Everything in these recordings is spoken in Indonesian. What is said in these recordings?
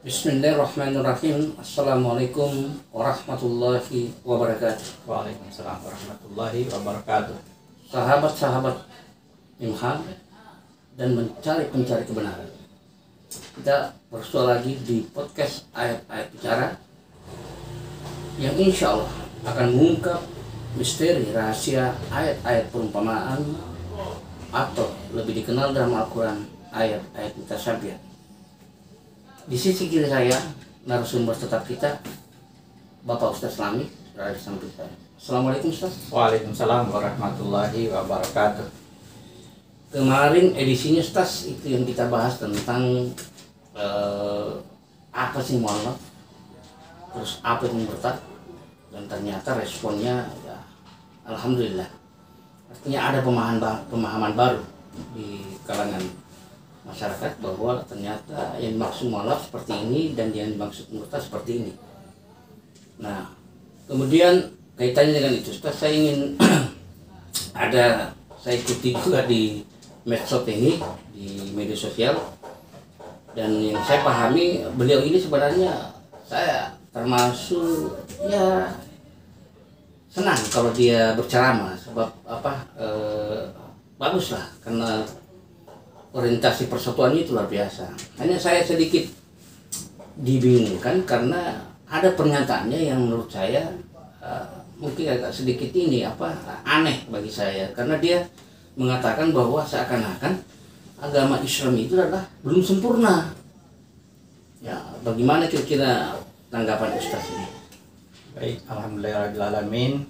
Bismillahirrahmanirrahim. Assalamualaikum warahmatullahi wabarakatuh. Waalaikumsalam warahmatullahi wabarakatuh. Sahabat-sahabat Ilham dan pencari kebenaran, kita bersua lagi di podcast ayat-ayat bicara yang insya Allah akan mengungkap misteri rahasia ayat-ayat perumpamaan atau lebih dikenal dalam Al-Quran ayat-ayat mutasyabihat. Di sisi kiri saya narasumber tetap kita, Bapak Ustaz Lami, berada di samping saya. Assalamualaikum Ustaz. Waalaikumsalam warahmatullahi wabarakatuh. Kemarin edisinya Ustaz itu yang kita bahas tentang apa sih mualaf, terus apa yang murtad, dan ternyata responnya ya alhamdulillah. Artinya ada pemahaman baru di kalangan masyarakat bahwa ternyata yang dimaksud mualaf seperti ini dan yang dimaksud murtad seperti ini. Nah, kemudian kaitannya dengan itu, Ustaz, saya ingin saya ikuti juga di medsos ini, di media sosial, dan yang saya pahami beliau ini sebenarnya saya termasuk ya senang kalau dia berceramah, sebab bagus lah, karena orientasi persatuannya itu luar biasa. Hanya saya sedikit dibingungkan karena ada pernyataannya yang menurut saya mungkin agak sedikit aneh bagi saya, karena dia mengatakan bahwa seakan-akan agama Islam itu adalah belum sempurna. Ya, bagaimana kira-kira tanggapan Ustaz ini? Baik, alhamdulillahirrahmanirrahim.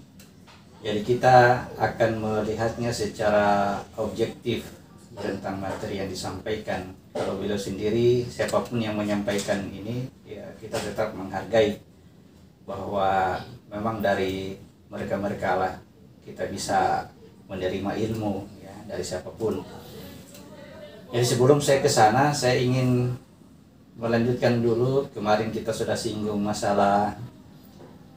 Jadi kita akan melihatnya secara objektif tentang materi yang disampaikan. Kalau beliau sendiri, siapapun yang menyampaikan ini, ya kita tetap menghargai bahwa memang dari mereka-mereka lah kita bisa menerima ilmu ya, dari siapapun. Jadi sebelum saya ke sana, saya ingin melanjutkan dulu. Kemarin kita sudah singgung masalah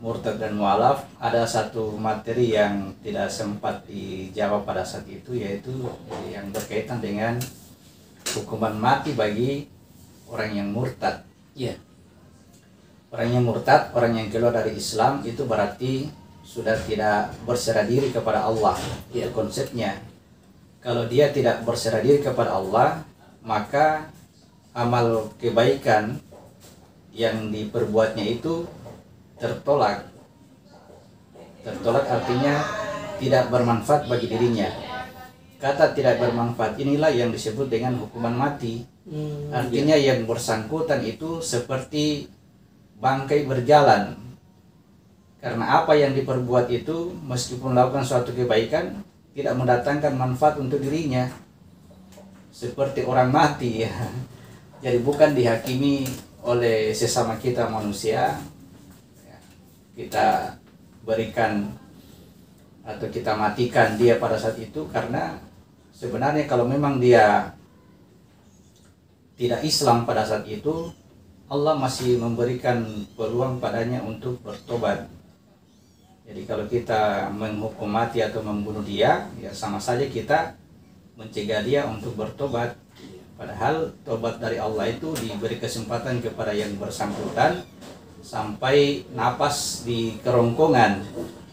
murtad dan mualaf. Ada satu materi yang tidak sempat dijawab pada saat itu, yaitu yang berkaitan dengan hukuman mati bagi orang yang murtad. Iya. Orang yang murtad, orang yang keluar dari Islam, itu berarti sudah tidak berserah diri kepada Allah. Itu konsepnya. Kalau dia tidak berserah diri kepada Allah, maka amal kebaikan yang diperbuatnya itu tertolak. Tertolak artinya tidak bermanfaat bagi dirinya. Kata tidak bermanfaat inilah yang disebut dengan hukuman mati. Artinya yang bersangkutan itu seperti bangkai berjalan. Karena apa yang diperbuat itu, meskipun melakukan suatu kebaikan, tidak mendatangkan manfaat untuk dirinya. Seperti orang mati ya. Jadi bukan dihakimi oleh sesama kita manusia, kita berikan atau kita matikan dia pada saat itu, karena sebenarnya kalau memang dia tidak Islam pada saat itu, Allah masih memberikan peluang padanya untuk bertobat. Jadi kalau kita menghukum mati atau membunuh dia, ya sama saja kita mencegah dia untuk bertobat. Padahal tobat dari Allah itu diberi kesempatan kepada yang bersangkutan sampai napas di kerongkongan.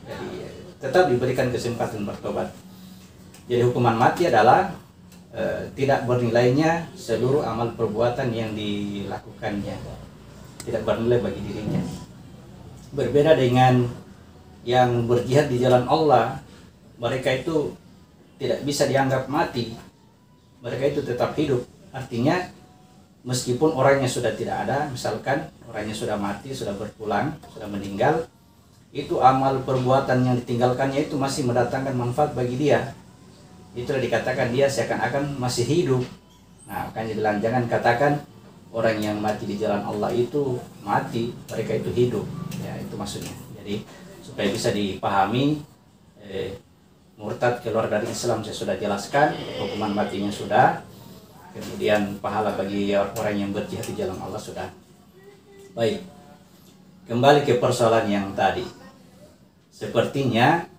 Jadi tetap diberikan kesempatan bertobat. Jadi hukuman mati adalah tidak bernilainya seluruh amal perbuatan yang dilakukannya, tidak bernilai bagi dirinya. Berbeda dengan yang berjihad di jalan Allah, mereka itu tidak bisa dianggap mati, mereka itu tetap hidup. Artinya meskipun orangnya sudah tidak ada, misalkan orangnya sudah mati, sudah berpulang, sudah meninggal, itu amal perbuatan yang ditinggalkannya itu masih mendatangkan manfaat bagi dia. Itulah dikatakan dia seakan-akan masih hidup. Nah, makanya dibilang jangan katakan orang yang mati di jalan Allah itu mati, mereka itu hidup. Ya, itu maksudnya. Jadi supaya bisa dipahami, murtad keluar dari Islam saya sudah jelaskan, hukuman matinya sudah. Kemudian pahala bagi orang yang berjihad di jalan Allah sudah. Baik, kembali ke persoalan yang tadi. Sepertinya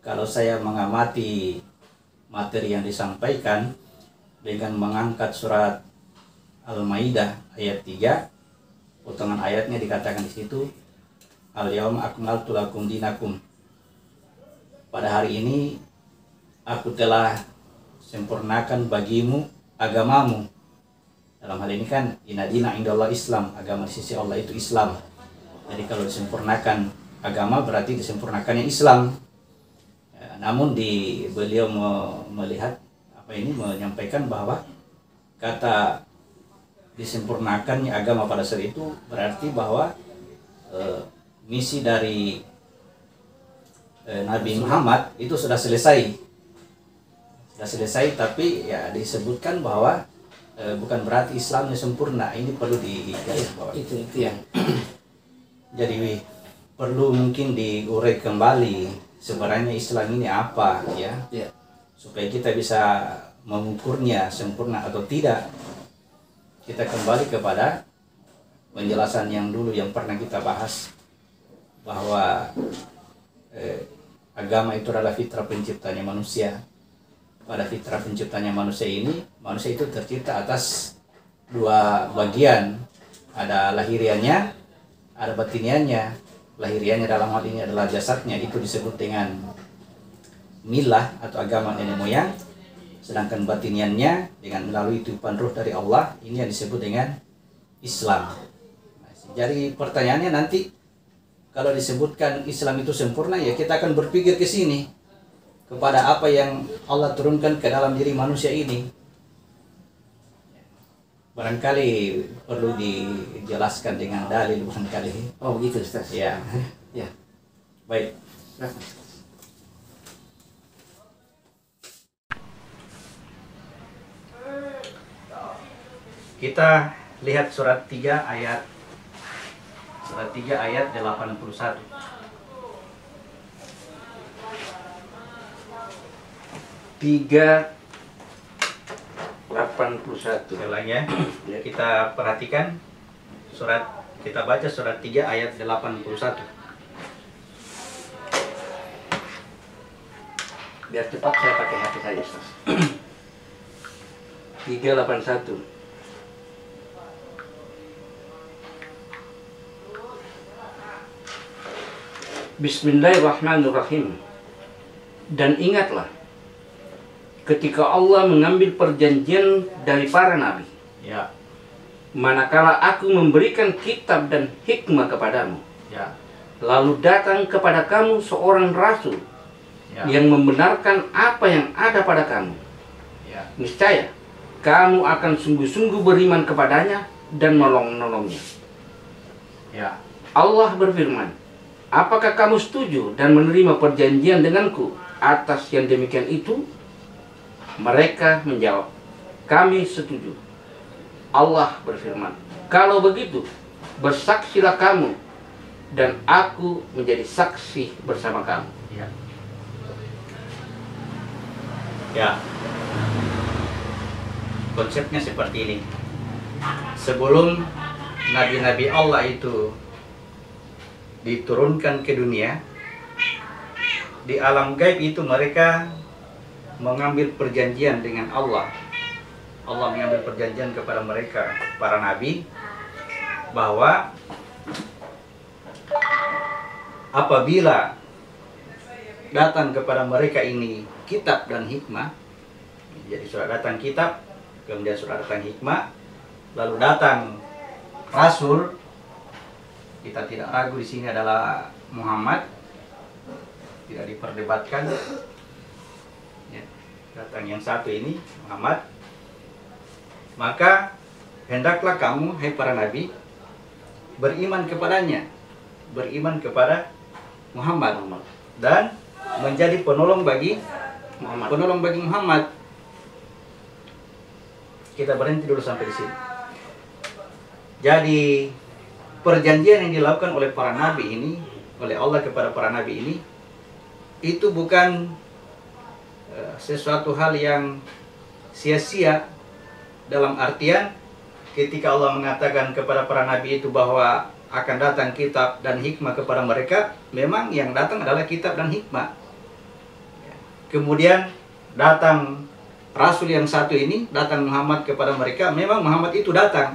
kalau saya mengamati materi yang disampaikan dengan mengangkat surat Al-Maidah ayat 3, potongan ayatnya dikatakan di situ, al-yauma akmaltu lakum dinakum. Pada hari ini aku telah sempurnakan bagimu agamamu. Dalam hal ini kan inna dina indallah Islam, agama di sisi Allah itu Islam. Jadi kalau disempurnakan agama berarti disempurnakannya Islam. Ya, namun beliau melihat menyampaikan bahwa kata disempurnakannya agama pada saat itu berarti bahwa misi dari Nabi Muhammad itu sudah selesai, tapi ya disebutkan bahwa bukan berarti Islamnya sempurna. Ini perlu digarisbawahi. Itu yang jadi perlu mungkin diurai kembali sebenarnya Islam ini apa ya, supaya kita bisa mengukurnya sempurna atau tidak. Kita kembali kepada penjelasan yang dulu yang pernah kita bahas, bahwa agama itu adalah fitrah penciptanya manusia. Pada fitrah penciptanya manusia ini, manusia itu tercipta atas dua bagian, ada lahiriannya, ada batiniannya. Lahiriannya dalam hal ini adalah jasadnya, itu disebut dengan milah atau agama nenek moyang. Sedangkan batiniannya dengan melalui tiupan ruh dari Allah, ini yang disebut dengan Islam. Jadi pertanyaannya nanti, kalau disebutkan Islam itu sempurna, ya kita akan berpikir ke sini, kepada apa yang Allah turunkan ke dalam diri manusia ini. Barangkali perlu dijelaskan dengan dalil barangkali. oh gitu Ustaz. Ya. Ya. Baik. Kita lihat surat 3 ayat 81. Tiga 81. Ulangi ya. Kita perhatikan kita baca surat 3 ayat 81. Biar cepat saya pakai hati saja Ustaz. 381. Bismillahirrahmanirrahim. Dan ingatlah ketika Allah mengambil perjanjian dari para nabi, Ya. manakala aku memberikan kitab dan hikmah kepadamu, Ya. lalu datang kepada kamu seorang rasul Ya. yang membenarkan apa yang ada pada kamu. Ya. Niscaya kamu akan sungguh-sungguh beriman kepadanya dan menolongnya. Ya. Allah berfirman, apakah kamu setuju dan menerima perjanjian denganku atas yang demikian itu? Mereka menjawab, kami setuju. Allah berfirman, kalau begitu bersaksilah kamu dan aku menjadi saksi bersama kamu. Ya. Ya. Konsepnya seperti ini. Sebelum nabi-nabi Allah itu diturunkan ke dunia, di alam gaib itu mereka mengambil perjanjian dengan Allah. Allah mengambil perjanjian kepada mereka, para nabi, bahwa apabila datang kepada mereka ini kitab dan hikmah, jadi sudah datang kitab, kemudian sudah datang hikmah, lalu datang rasul, kita tidak ragu di sini adalah Muhammad, tidak diperdebatkan. Ya, datang yang satu ini Muhammad, maka hendaklah kamu, hai para nabi, beriman kepadanya, beriman kepada Muhammad dan menjadi penolong bagi Muhammad. Kita berhenti dulu sampai di sini. Jadi perjanjian yang dilakukan oleh para nabi ini, oleh Allah kepada para nabi ini, itu bukan sesuatu hal yang sia-sia, dalam artian ketika Allah mengatakan kepada para nabi itu bahwa akan datang kitab dan hikmah kepada mereka, memang yang datang adalah kitab dan hikmah. Kemudian datang rasul yang satu ini, datang Muhammad kepada mereka, memang Muhammad itu datang.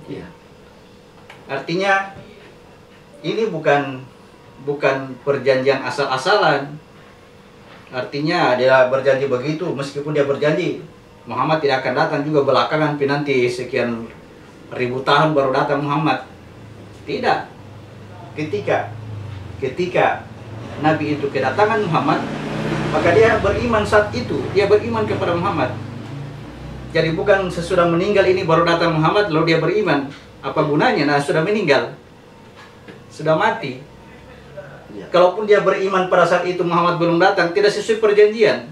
Ya. Artinya ini bukan perjanjian asal-asalan. Artinya dia berjanji begitu, meskipun dia berjanji Muhammad tidak akan datang juga belakangan, nanti sekian ribu tahun baru datang Muhammad. Tidak. Ketika Nabi itu kedatangan Muhammad, maka dia beriman saat itu, dia beriman kepada Muhammad. Jadi bukan sesudah meninggal ini baru datang Muhammad lalu dia beriman. Apa gunanya? Nah, sudah meninggal, sudah mati. Kalaupun dia beriman pada saat itu Muhammad belum datang, tidak sesuai perjanjian.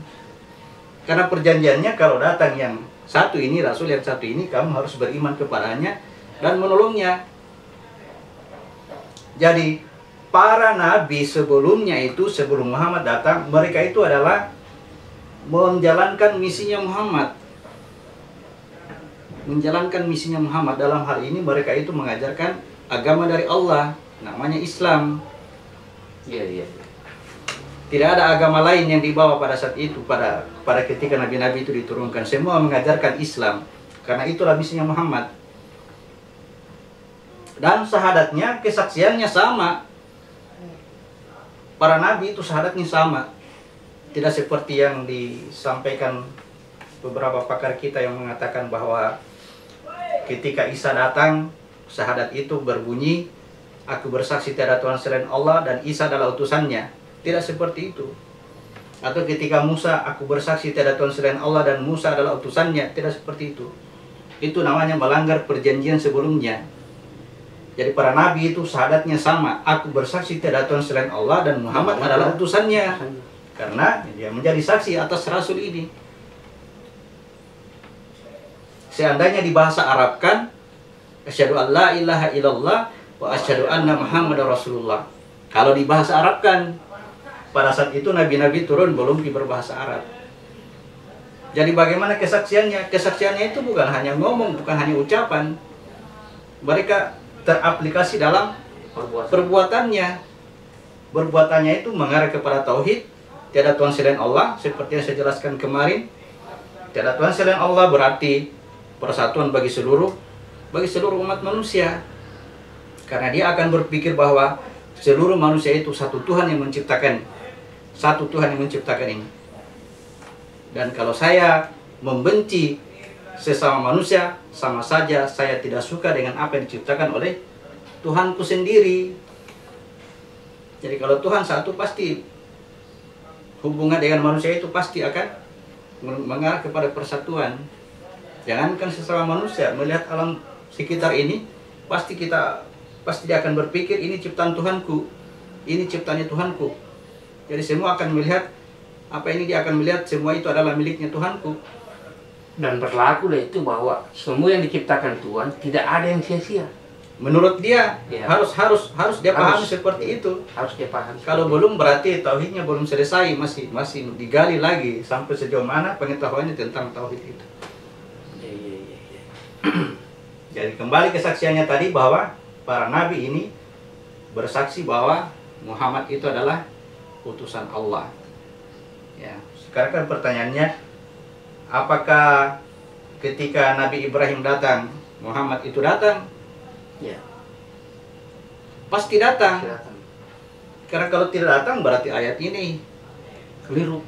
Karena perjanjiannya kalau datang yang satu ini, Rasul yang satu ini, kamu harus beriman kepadanya dan menolongnya. Jadi para nabi sebelumnya itu, sebelum Muhammad datang, mereka itu adalah menjalankan misinya Muhammad. Menjalankan misinya Muhammad dalam hal ini mereka itu mengajarkan agama dari Allah, namanya Islam. Iya. Tidak ada agama lain yang dibawa pada saat itu, pada ketika nabi-nabi itu diturunkan. Semua mengajarkan Islam, karena itulah misinya Muhammad. Dan syahadatnya, kesaksiannya sama. Para nabi itu syahadatnya sama. Tidak seperti yang disampaikan beberapa pakar kita yang mengatakan bahwa ketika Isa datang, syahadat itu berbunyi, aku bersaksi tiada Tuhan selain Allah dan Isa adalah utusannya. Tidak seperti itu. Atau ketika Musa, aku bersaksi tiada Tuhan selain Allah dan Musa adalah utusannya. Tidak seperti itu. Itu namanya melanggar perjanjian sebelumnya. Jadi para nabi itu syahadatnya sama, aku bersaksi tiada Tuhan selain Allah dan Muhammad adalah utusannya. Karena dia menjadi saksi atas Rasul ini. Seandainya di bahasa Arab kan, asyhadu an la ilaha illallah wa asyhadu anna Muhammadar Rasulullah. Kalau di bahasa Arab kan, pada saat itu nabi-nabi turun belum berbahasa Arab. Jadi bagaimana kesaksiannya? Kesaksiannya itu bukan hanya ngomong, bukan hanya ucapan. Mereka teraplikasi dalam perbuatannya. Perbuatannya itu mengarah kepada tauhid, tiada Tuhan selain Allah, seperti yang saya jelaskan kemarin. Tiada Tuhan selain Allah berarti persatuan bagi seluruh umat manusia. Karena dia akan berpikir bahwa seluruh manusia itu satu Tuhan yang menciptakan. Satu Tuhan yang menciptakan ini. Dan kalau saya membenci sesama manusia, sama saja saya tidak suka dengan apa yang diciptakan oleh Tuhanku sendiri. Jadi kalau Tuhan satu, pasti hubungan dengan manusia itu pasti akan mengarah kepada persatuan. Jangankan sesama manusia, melihat alam sekitar ini, pasti dia akan berpikir ini ciptaan Tuhanku, ini ciptaannya Tuhanku. Jadi semua akan melihat apa ini, dia akan melihat semua itu adalah miliknya Tuhanku. Dan berlaku lah itu bahwa semua yang diciptakan Tuhan tidak ada yang sia-sia. Menurut dia Ya. harus dia pahami seperti itu. Harus dia paham. Kalau belum berarti tauhidnya belum selesai, masih digali lagi sampai sejauh mana pengetahuannya tentang tauhid itu. Iya. Jadi kembali kesaksiannya tadi bahwa para nabi ini bersaksi bahwa Muhammad itu adalah utusan Allah. Ya, sekarang kan pertanyaannya, apakah ketika Nabi Ibrahim datang, Muhammad itu datang? Ya. Pasti datang. Silakan. Karena kalau tidak datang berarti ayat ini Keliru.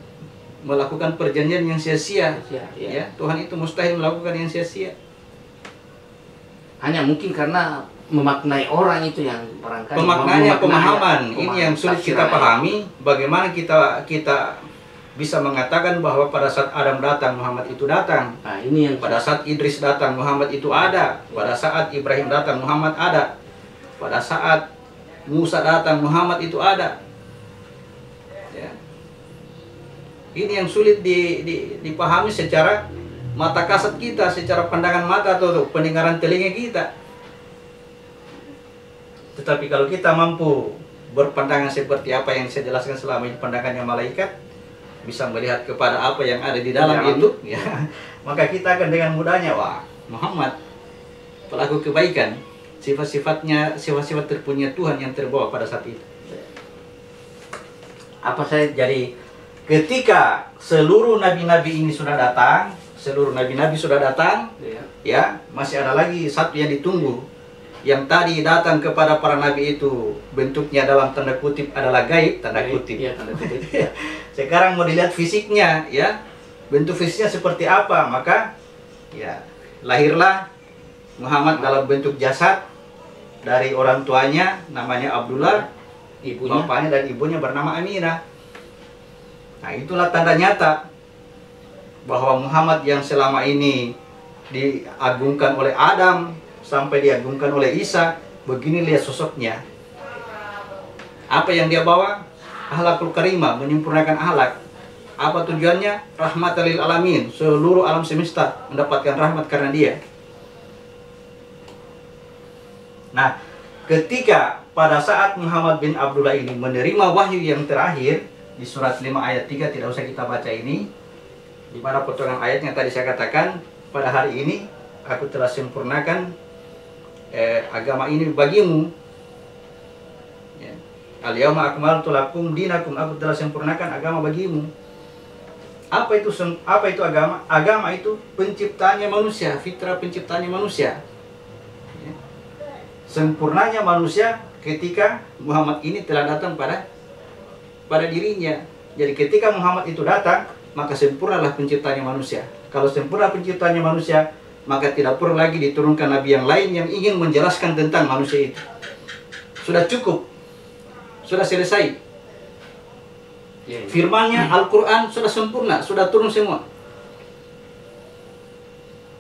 melakukan perjanjian yang sia-sia. Ya. Ya, Tuhan itu mustahil melakukan yang sia-sia. Hanya mungkin karena memaknai orang itu yang barangkali Pemaknanya pemahaman ini pemahaman yang sulit kita tafsiran. pahami. Bagaimana kita bisa mengatakan bahwa pada saat Adam datang Muhammad itu datang, Nah, ini yang pada saat Idris datang Muhammad itu ada, pada saat Ibrahim datang Muhammad ada, pada saat Musa datang Muhammad itu ada. Ya. Ini yang sulit dipahami secara mata kasat kita, secara pandangan mata atau pendengaran telinga kita. Tetapi kalau kita mampu berpandangan seperti apa yang saya jelaskan selama ini, pandangannya malaikat, bisa melihat kepada apa yang ada di dalam Ya. itu, ya, maka kita akan dengan mudahnya, wah, Muhammad pelaku kebaikan, sifat-sifat terpunya Tuhan yang terbawa pada saat itu. apa saya Jadi ketika seluruh nabi-nabi ini sudah datang, ya, masih ada lagi satu yang ditunggu, yang tadi datang kepada para nabi itu bentuknya dalam tanda kutip adalah gaib, tanda kutip. Iya, tanda kutip. Ya. Sekarang mau dilihat fisiknya, ya, bentuk fisiknya seperti apa, maka ya lahirlah Muhammad dalam bentuk jasad dari orang tuanya namanya Abdullah, Ibunya bapaknya dan ibunya bernama Aminah. Nah, itulah tanda nyata bahwa Muhammad yang selama ini diagungkan oleh Adam sampai diagungkan oleh Isa, begini lihat sosoknya. Apa yang dia bawa? Akhlakul karimah, menyempurnakan akhlak. Apa tujuannya? Rahmatan lil alamin, seluruh alam semesta mendapatkan rahmat karena dia. Nah, ketika pada saat Muhammad bin Abdullah ini menerima wahyu yang terakhir di surat 5 ayat 3, tidak usah kita baca ini, di mana potongan ayatnya tadi saya katakan, pada hari ini aku telah sempurnakan agama ini bagimu. Ya. Al-yauma akmaltu lakum dinakum, aku telah sempurnakan agama bagimu. Apa itu agama? Agama itu penciptaannya manusia, fitrah penciptaannya manusia. Ya. Sempurnanya manusia ketika Muhammad ini telah datang pada dirinya. Jadi ketika Muhammad itu datang, maka sempurnalah penciptanya manusia. Kalau sempurna penciptanya manusia, maka tidak perlu lagi diturunkan nabi yang lain yang ingin menjelaskan tentang manusia itu. Sudah cukup, sudah selesai. Firmannya Al-Quran sudah sempurna, sudah turun semua.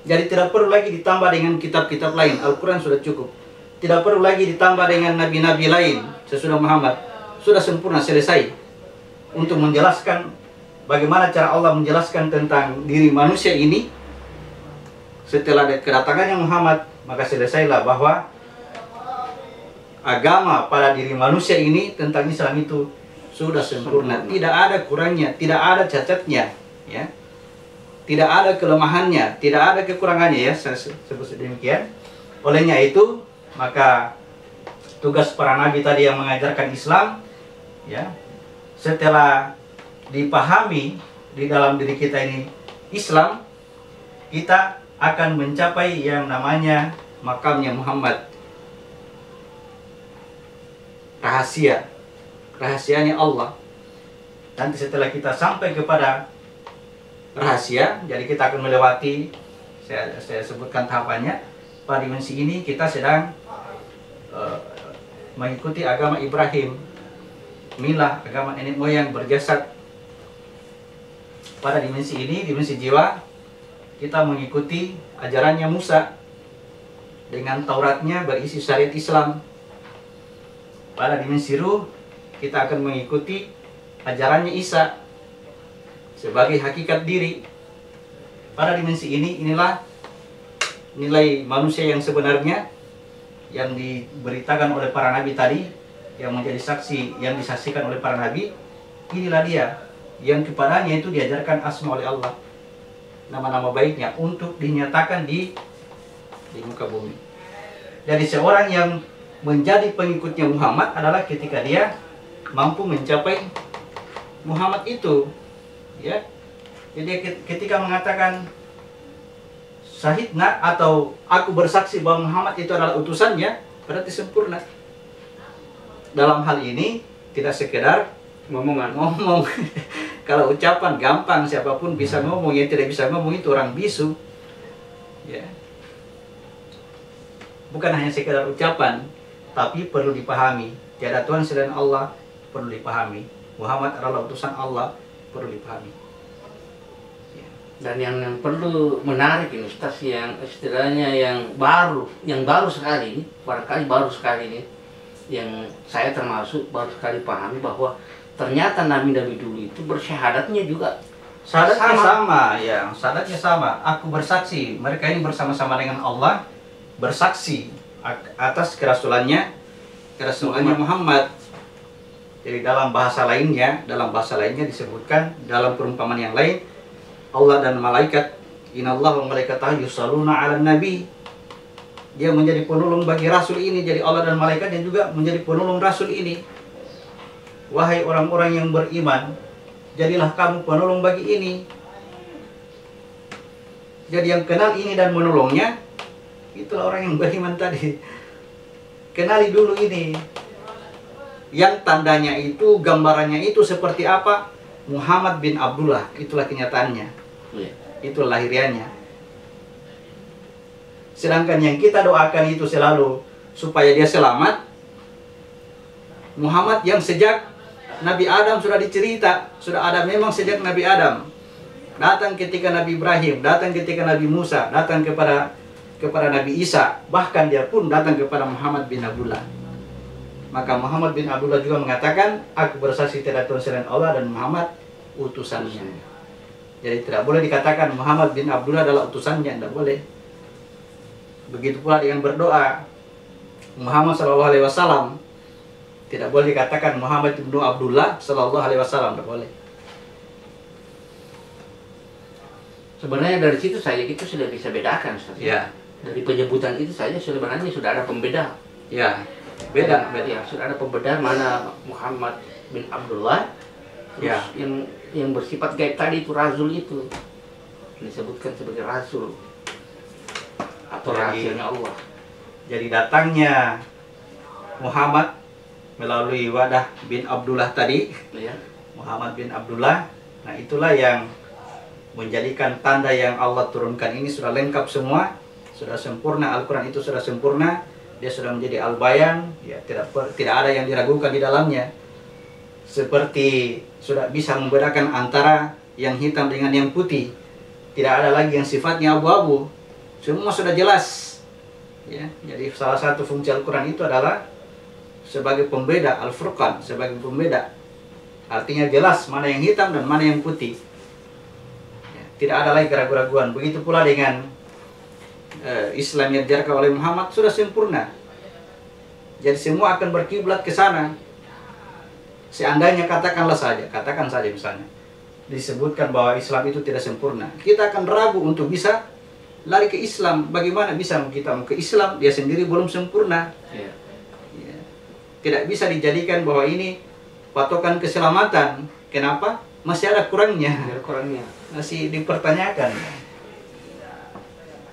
Jadi tidak perlu lagi ditambah dengan kitab-kitab lain. Al-Quran sudah cukup. Tidak perlu lagi ditambah dengan nabi-nabi lain sesudah Muhammad. Sudah sempurna, selesai. Untuk menjelaskan bagaimana cara Allah menjelaskan tentang diri manusia ini. Setelah kedatangannya Muhammad, maka selesailah bahwa agama pada diri manusia ini tentang Islam itu sudah sempurna. Tidak ada kurangnya, tidak ada cacatnya, ya. Tidak ada kelemahannya, tidak ada kekurangannya, ya. Saya sebut demikian. Olehnya itu, maka tugas para nabi tadi yang mengajarkan Islam, ya, setelah dipahami di dalam diri kita ini Islam, kita akan mencapai yang namanya makamnya Muhammad. Rahasianya Allah. Nanti setelah kita sampai kepada rahasia, jadi kita akan melewati, saya sebutkan tahapannya. Pada dimensi ini kita sedang mengikuti agama Ibrahim, milah agama nenek moyang berjasad. Pada dimensi ini, dimensi jiwa, kita mengikuti ajarannya Musa dengan Tauratnya berisi syariat Islam. Pada dimensi ruh, kita akan mengikuti ajarannya Isa sebagai hakikat diri. Pada dimensi ini, inilah nilai manusia yang sebenarnya yang diberitakan oleh para nabi tadi, yang menjadi saksi, yang disaksikan oleh para nabi. Inilah dia yang kepadanya itu diajarkan asma oleh Allah, nama-nama baiknya untuk dinyatakan di muka bumi. Jadi seorang yang menjadi pengikutnya Muhammad adalah ketika dia mampu mencapai Muhammad itu, ya. Jadi ketika mengatakan syahidna atau aku bersaksi bahwa Muhammad itu adalah utusannya, berarti sempurna. Dalam hal ini tidak sekedar ngomong. Kalau ucapan gampang, siapapun bisa ngomong. Yang tidak bisa ngomong itu orang bisu, ya. Bukan hanya sekedar ucapan, tapi perlu dipahami. Tiada Tuhan selain Allah, perlu dipahami. Muhammad adalah utusan Allah, perlu dipahami. Ya. Dan yang perlu menarik ini Ustaz, yang istilahnya yang baru sekali ini, barangkali baru sekali ini, yang saya termasuk baru sekali pahami bahwa ternyata nabi-nabi dulu itu bersyahadatnya juga syahadatnya sama, ya, syahadatnya sama. Aku bersaksi, mereka ini bersama-sama dengan Allah bersaksi atas kerasulannya Muhammad. Jadi dalam bahasa lainnya disebutkan dalam perumpamaan yang lain, Allah dan malaikat, innallaha wa malaikatahu yusholluna 'alan nabi. Dia menjadi penolong bagi rasul ini. Jadi Allah dan malaikatnya juga menjadi penolong rasul ini. Wahai orang-orang yang beriman, jadilah kamu penolong bagi ini. Jadi yang kenal ini dan menolongnya, itulah orang yang beriman tadi. kenali dulu ini. Yang tandanya itu, gambarannya itu seperti apa? Muhammad bin Abdullah, itulah kenyataannya. Iya. Itulah lahiriannya. Sedangkan yang kita doakan itu selalu supaya dia selamat. Muhammad yang sejak Nabi Adam sudah dicerita, sudah ada memang sejak Nabi Adam. Datang ketika Nabi Ibrahim, datang ketika Nabi Musa, datang kepada Nabi Isa, bahkan dia pun datang kepada Muhammad bin Abdullah. Maka Muhammad bin Abdullah juga mengatakan, aku bersaksi tidak Tuhan selain Allah dan Muhammad utusannya. Jadi tidak boleh dikatakan Muhammad bin Abdullah adalah utusannya, tidak boleh. Begitu pula dengan berdoa, Muhammad SAW tidak boleh dikatakan Muhammad bin Abdullah SAW, tidak boleh. Sebenarnya dari situ saja kita sudah bisa bedakan, Ustaz. Ya. Dari penyebutan itu saja sebenarnya sudah ada pembeda. Ya, beda. Ya, sudah ada pembeda mana Muhammad bin Abdullah. Terus Ya. yang bersifat gaib tadi itu Rasul itu disebutkan sebagai Rasul atau rahasia Allah. Jadi datangnya Muhammad melalui wadah bin Abdullah tadi, Ya. Muhammad bin Abdullah. Nah, itulah yang menjadikan tanda yang Allah turunkan ini sudah lengkap semua, sudah sempurna. Al-Quran itu sudah sempurna, dia sudah menjadi al-bayan, ya, tidak ada yang diragukan di dalamnya. Seperti sudah bisa membedakan antara yang hitam dengan yang putih, tidak ada lagi yang sifatnya abu-abu, semua sudah jelas. Ya, jadi salah satu fungsi Al-Quran itu adalah sebagai pembeda, Al-Furqan, sebagai pembeda. Artinya jelas mana yang hitam dan mana yang putih. Ya, tidak ada lagi keraguan-keraguan. Begitu pula dengan Islam yang diajarkan oleh Muhammad sudah sempurna. Jadi semua akan berkiblat ke sana. Seandainya katakan saja misalnya disebutkan bahwa Islam itu tidak sempurna, kita akan ragu untuk bisa lari ke Islam. Bagaimana bisa kita mau ke Islam, dia sendiri belum sempurna. Ya. Ya. Tidak bisa dijadikan bahwa ini patokan keselamatan. Kenapa? Masih ada kurangnya. Masih dipertanyakan.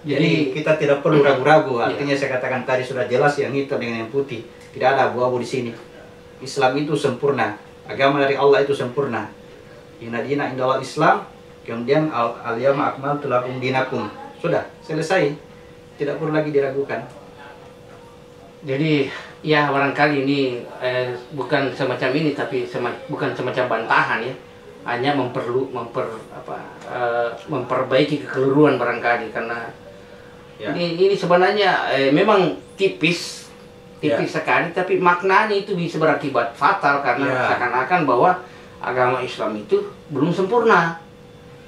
Jadi kita tidak perlu ragu-ragu. Artinya saya katakan tadi sudah jelas yang hitam dengan yang putih. Tidak ada abu-abu di sini. Islam itu sempurna. Agama dari Allah itu sempurna. Inna dina indallah Islam. Kemudian al-yawma akmaltu lakum dinakum. Sudah selesai. Tidak perlu lagi diragukan. Jadi ya barangkali ini bukan semacam ini, tapi bukan semacam bantahan ya. Hanya memperbaiki kekeliruan barangkali, karena Ya. ini sebenarnya memang tipis Ya. sekali, tapi maknanya itu bisa berakibat fatal karena Ya. seakan-akan bahwa agama Islam itu belum sempurna.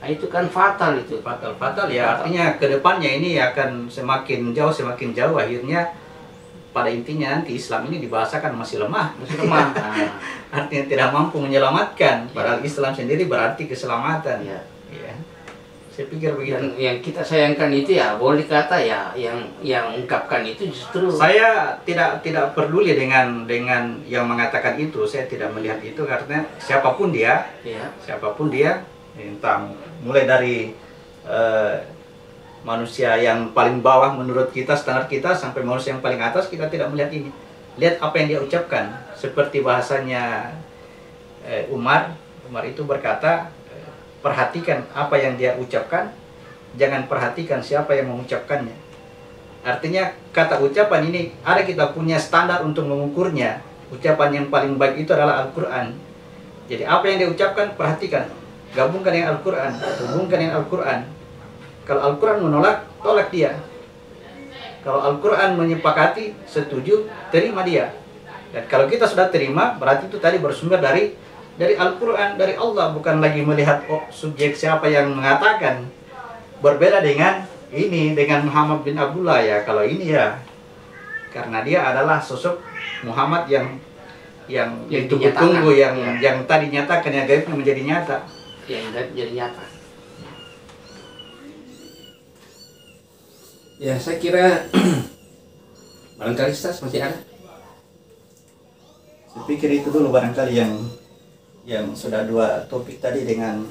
Nah, itu kan fatal itu. Fatal ya. Artinya kedepannya ini akan semakin jauh akhirnya pada intinya nanti Islam ini dibahasakan masih lemah. Nah, Artinya tidak mampu menyelamatkan. Ya. Padahal Islam sendiri berarti keselamatan. ya. Ya. Saya pikir begitu. Yang kita sayangkan itu ya boleh kata ya yang ungkapkan itu justru Saya tidak peduli dengan yang mengatakan itu. Saya tidak melihat itu karena siapapun dia, entah mulai dari manusia yang paling bawah menurut kita, standar kita, sampai manusia yang paling atas, kita tidak melihat ini. Lihat apa yang dia ucapkan. Seperti bahasanya Umar itu berkata, perhatikan apa yang dia ucapkan, jangan perhatikan siapa yang mengucapkannya. Artinya kata ucapan ini ada kita punya standar untuk mengukurnya. Ucapan yang paling baik itu adalah Al-Quran. Jadi apa yang dia ucapkan, perhatikan. Gabungkan dengan Al-Quran, hubungkan dengan Al-Quran. Kalau Al-Quran menolak, tolak dia. Kalau Al-Quran menyepakati, setuju, terima dia. Dan kalau kita sudah terima, berarti itu tadi bersumber dari Al-Quran, dari Allah, bukan lagi melihat subjek siapa yang mengatakan. Berbeda dengan Muhammad bin Abdullah ya. Kalau ini ya, karena dia adalah sosok Muhammad yang ditunggu-tunggu, yang tadi nyatakan, yang gaibnya menjadi nyata. yang jadi nyata. Ya, saya kira barangkali Ustaz masih ada. Saya pikir itu dulu barangkali yang sudah dua topik tadi dengan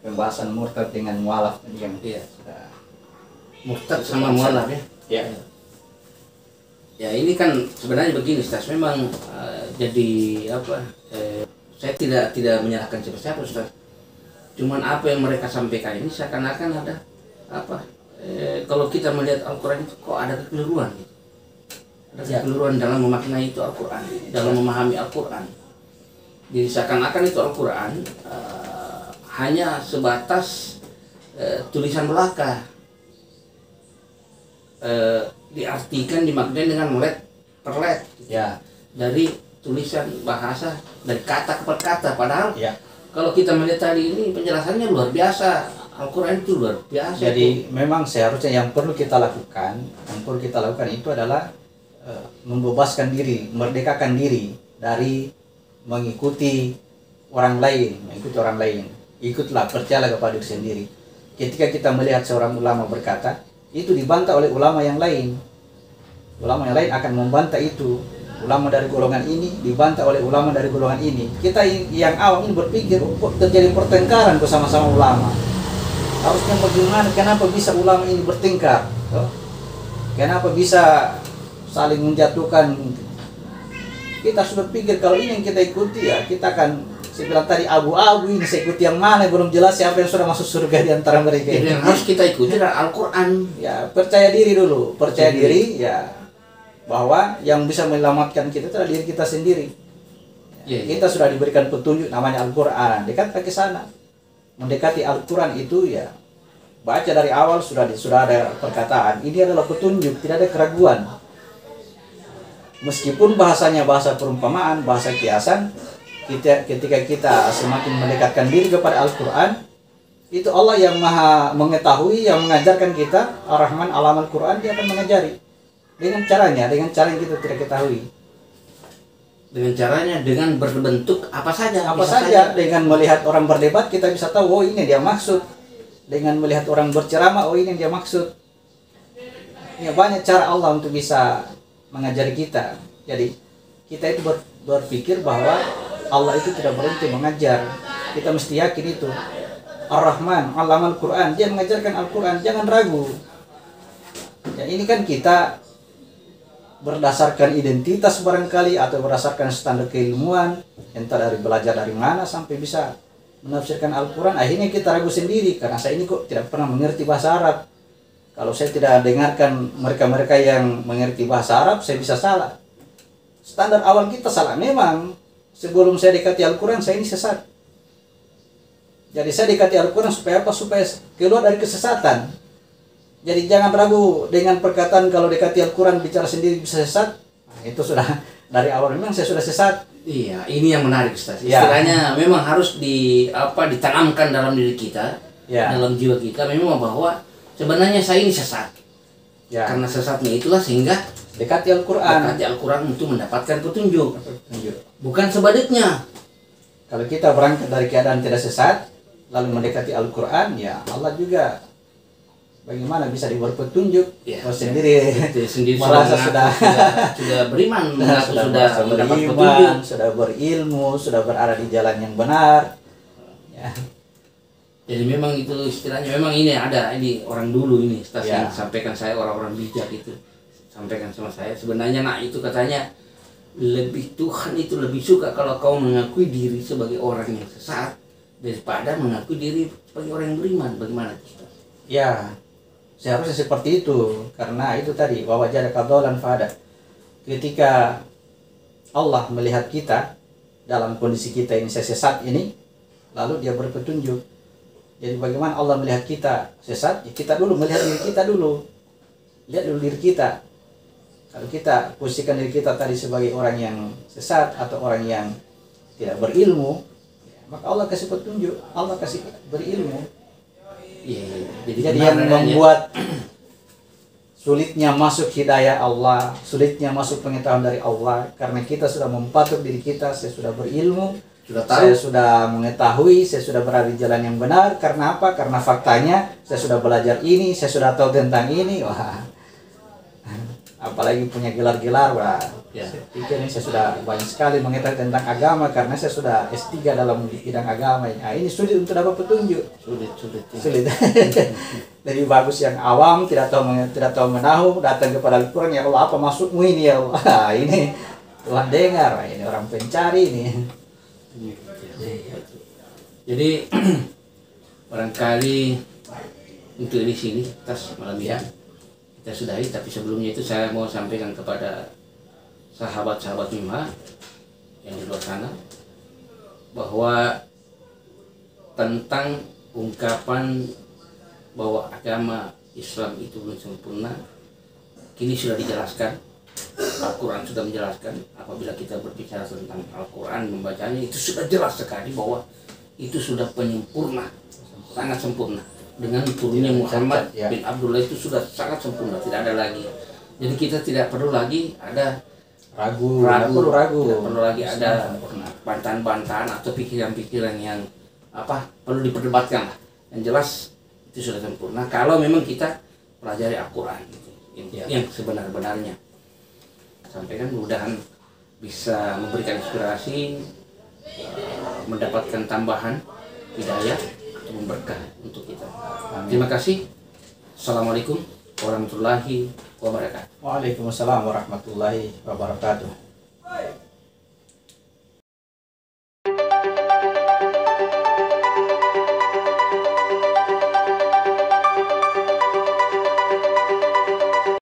pembahasan murtad dengan mualaf tadi yang Iya. sudah Murtad sama mualaf ya. ya. Ya ini kan sebenarnya begini, Ustaz. Memang jadi apa? Saya tidak menyalahkan siapa-siapa, Ustaz. Cuman apa yang mereka sampaikan ini seakan-akan ada apa? Kalau kita melihat Al-Quran itu kok ada kekeliruan gitu. Ada kekeliruan dalam memaknai itu Al-Quran, dalam memahami Al-Quran. Jadi seakan-akan itu Al-Quran hanya sebatas tulisan belaka. Diartikan, dimaknai dengan let per let Ya. dari tulisan bahasa, dari kata ke kata. Padahal Ya. kalau kita melihat tadi ini penjelasannya luar biasa, Al-Quran itu luar biasa. Jadi memang seharusnya yang perlu kita lakukan itu adalah membebaskan diri, merdekakan diri dari mengikuti orang lain, Ikutlah, percayalah kepada diri sendiri. Ketika kita melihat seorang ulama berkata, itu dibantah oleh ulama yang lain. Ulama yang lain akan membantah itu. Ulama dari golongan ini dibantah oleh ulama dari golongan ini. Kita yang awam ini berpikir terjadi pertengkaran bersama-sama ulama. Harusnya bagaimana? Kenapa bisa ulama ini bertengkar? Kenapa bisa saling menjatuhkan? Kita sudah pikir kalau ini yang kita ikuti, ya kita akan, saya bilang tadi, abu-abu ini saya ikuti yang mana, belum jelas siapa yang sudah masuk surga di antara mereka. Jadi yang harus kita ikuti adalah Al-Quran. Ya, percaya diri dulu, percaya diri ya, bahwa yang bisa menyelamatkan kita itu adalah diri kita sendiri. Kita sudah diberikan petunjuk namanya Al-Quran, dekat ke sana. Mendekati Al-Quran itu ya, baca dari awal sudah ada perkataan, ini adalah petunjuk, tidak ada keraguan. Meskipun bahasanya bahasa perumpamaan, bahasa kiasan, ketika kita semakin mendekatkan diri kepada Al-Quran, itu Allah yang maha mengetahui, yang mengajarkan kita. Ar-Rahman alam Al-Quran, dia akan mengajari dengan cara yang kita tidak ketahui. Dengan caranya, dengan berbentuk apa saja. Dengan melihat orang berdebat kita bisa tahu, oh ini dia maksud. Dengan melihat orang berceramah, oh ini dia maksud. Ya, banyak cara Allah untuk bisa mengajari kita. Jadi kita itu berpikir bahwa Allah itu tidak berhenti mengajar. Kita mesti yakin itu. Ar-Rahman alam Al-Quran, dia mengajarkan Al-Quran, jangan ragu. Ya, ini kan kita berdasarkan identitas barangkali, atau berdasarkan standar keilmuan, entah dari belajar dari mana sampai bisa menafsirkan Al-Quran. Akhirnya kita ragu sendiri, karena saya ini kok tidak pernah mengerti bahasa Arab. Kalau saya tidak dengarkan mereka-mereka yang mengerti bahasa Arab, saya bisa salah. Standar awal kita salah. Memang sebelum saya dekati Al-Quran, saya ini sesat. Jadi saya dekati Al-Quran supaya apa? Supaya keluar dari kesesatan. Jadi jangan ragu dengan perkataan kalau dekati Al-Quran bicara sendiri bisa sesat. Nah, itu sudah dari awal memang saya sudah sesat. Iya, ini yang menarik, Ustaz. Istilahnya memang harus ditanamkan dalam diri kita, dalam jiwa kita, memang bahwa sebenarnya saya ini sesat. Karena sesatnya itulah sehingga dekati Al-Quran untuk mendapatkan petunjuk. Bukan sebaliknya. Kalau kita berangkat dari keadaan tidak sesat, lalu mendekati Al-Quran, ya Allah juga bagaimana bisa diberi petunjuk. Sendiri merasa sudah beriman, sudah mendapat petunjuk, sudah berilmu, sudah berada di jalan yang benar. Ya. Jadi memang itu istilahnya, memang ini orang dulu ini yang sampaikan saya, orang-orang bijak itu sampaikan sama saya. Sebenarnya itu katanya, Tuhan itu lebih suka kalau kau mengakui diri sebagai orang yang sesat daripada mengakui diri sebagai orang yang beriman. Bagaimana itu? Ya, seharusnya seperti itu, karena itu tadi wa wajadaka dhalan fahada. Ketika Allah melihat kita dalam kondisi kita ini sesat ini, lalu dia berpetunjuk. Jadi bagaimana Allah melihat kita sesat? Ya, kita dulu melihat diri kita dulu. Lihat dulu diri kita. Kalau kita posisikan diri kita tadi sebagai orang yang sesat atau orang yang tidak berilmu, maka Allah kasih petunjuk, Allah kasih berilmu. Jadi yang membuat sulitnya masuk hidayah Allah, sulitnya masuk pengetahuan dari Allah, karena kita sudah mempatuk diri kita, saya sudah berilmu, saya sudah mengetahui, saya sudah berada di jalan yang benar. Karena apa? Karena faktanya saya sudah belajar ini, saya sudah tahu tentang ini. Wah, apalagi punya gelar-gelar, wah. Ya. Saya pikir ini saya sudah banyak sekali mengetahui tentang agama karena saya sudah S3 dalam bidang agama. Nah, ini sulit untuk dapat petunjuk. Sulit. Lebih bagus yang awam, tidak tahu menahu, datang kepada Al-Quran, ya Allah apa maksudmu ini ya Allah. Nah, ini Tuhan dengar, ini orang pencari ini. Jadi barangkali untuk di sini tas malam ini kita sudahi, tapi sebelumnya itu saya mau sampaikan kepada sahabat-sahabat Mimha yang di luar sana bahwa tentang ungkapan bahwa agama Islam itu belum sempurna kini sudah dijelaskan. Al-Quran sudah menjelaskan. Apabila kita berbicara tentang Al-Quran, membacanya itu sudah jelas sekali bahwa itu sudah penyempurna, sangat sempurna. Dengan turunnya Muhammad bin Abdullah itu sudah sangat sempurna, tidak ada lagi. Jadi kita tidak perlu lagi ada ragu. Tidak perlu lagi ada bantahan-bantahan atau pikiran-pikiran yang perlu diperdebatkan lah. Yang jelas itu sudah sempurna kalau memang kita pelajari Al-Quran gitu. Yang sebenar-benarnya. Sampaikan mudah-mudahan bisa memberikan inspirasi, mendapatkan tambahan hidayah atau berkah untuk kita. Amin. Terima kasih. Assalamualaikum warahmatullahi wabarakatuh. Waalaikumsalam warahmatullahi wabarakatuh.